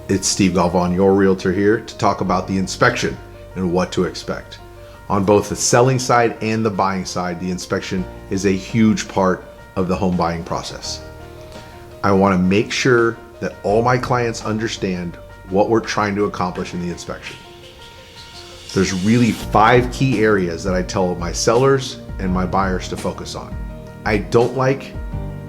It's Steve Galvan, your realtor, here to talk about the inspection and what to expect. On both the selling side and the buying side, the inspection is a huge part of the home buying process. I want to make sure that all my clients understand what we're trying to accomplish in the inspection. There's really 5 key areas that I tell my sellers and my buyers to focus on. I don't like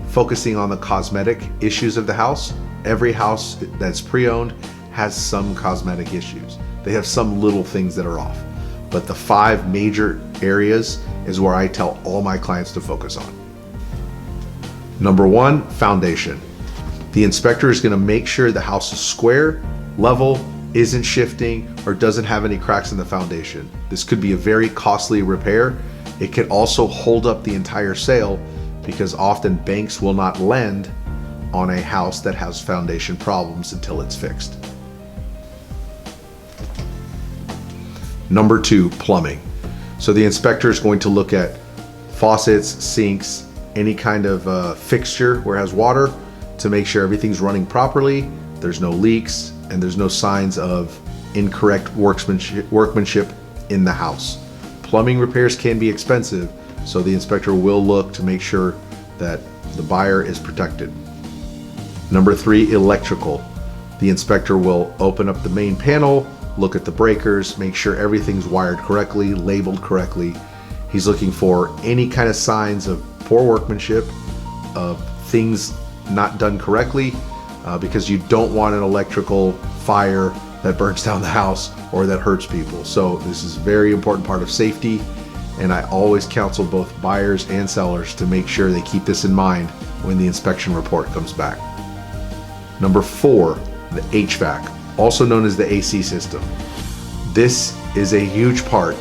focusing on the cosmetic issues of the house. Every house that's pre-owned has some cosmetic issues. They have some little things that are off. But the 5 major areas is where I tell all my clients to focus on. Number 1, foundation. The inspector is going to make sure the house is square, level, isn't shifting, or doesn't have any cracks in the foundation. This could be a very costly repair. It could also hold up the entire sale because often banks will not lend on a house that has foundation problems until it's fixed. Number 2, plumbing. So the inspector is going to look at faucets, sinks, any kind of fixture where it has water to make sure everything's running properly, there's no leaks, and there's no signs of incorrect workmanship in the house. Plumbing repairs can be expensive, so the inspector will look to make sure that the buyer is protected. Number 3, electrical. The inspector will open up the main panel, look at the breakers, make sure everything's wired correctly, labeled correctly. He's looking for any kind of signs of poor workmanship, of things not done correctly, because you don't want an electrical fire that burns down the house or that hurts people. So this is a very important part of safety, and I always counsel both buyers and sellers to make sure they keep this in mind when the inspection report comes back. Number 4, the HVAC, also known as the AC system. This is a huge part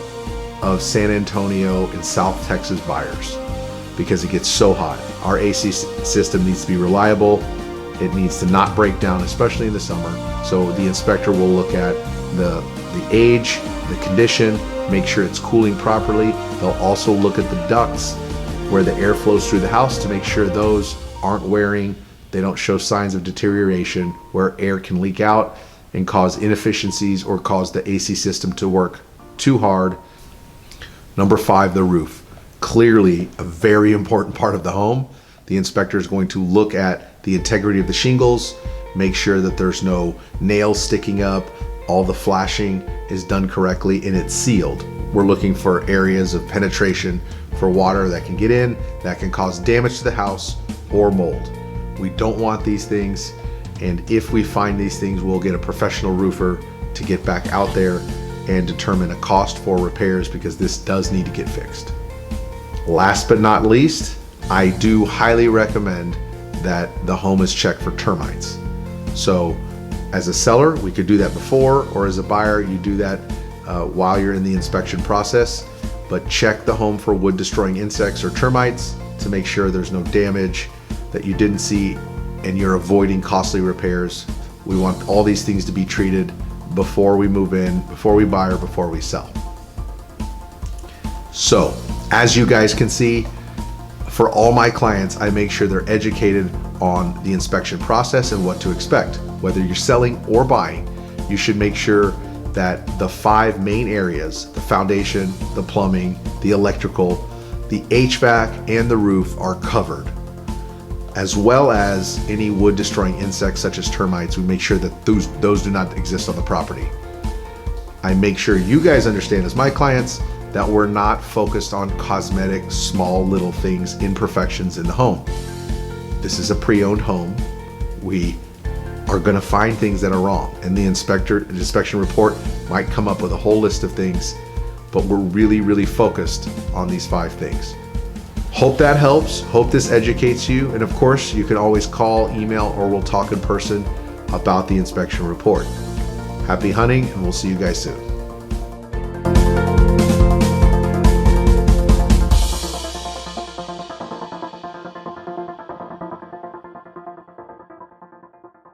of San Antonio and South Texas buyers because it gets so hot. Our AC system needs to be reliable. It needs to not break down, especially in the summer. So the inspector will look at the age, the condition, make sure it's cooling properly. They'll also look at the ducts where the air flows through the house to make sure those aren't wearing. They don't show signs of deterioration where air can leak out and cause inefficiencies or cause the AC system to work too hard. Number 5, the roof. Clearly a very important part of the home. The inspector is going to look at the integrity of the shingles, make sure that there's no nails sticking up, all the flashing is done correctly and it's sealed. We're looking for areas of penetration for water that can get in, that can cause damage to the house or mold. We don't want these things, and if we find these things, we'll get a professional roofer to get back out there and determine a cost for repairs because this does need to get fixed. Last but not least, I do highly recommend that the home is checked for termites. So as a seller, we could do that before, or as a buyer, you do that while you're in the inspection process, but check the home for wood destroying insects or termites to make sure there's no damage that you didn't see and you're avoiding costly repairs. We want all these things to be treated before we move in, before we buy, or before we sell. So as you guys can see, for all my clients, I make sure they're educated on the inspection process and what to expect. Whether you're selling or buying, you should make sure that the 5 main areas, the foundation, the plumbing, the electrical, the HVAC, and the roof are covered, as well as any wood destroying insects such as termites. We make sure that those do not exist on the property. I make sure you guys understand as my clients that we're not focused on cosmetic, small little things, imperfections in the home. This is a pre-owned home. We are gonna find things that are wrong, and the inspection report might come up with a whole list of things, but we're really, really focused on these 5 things. Hope that helps. Hope this educates you. And of course, you can always call, email, or we'll talk in person about the inspection report. Happy hunting, and we'll see you guys soon.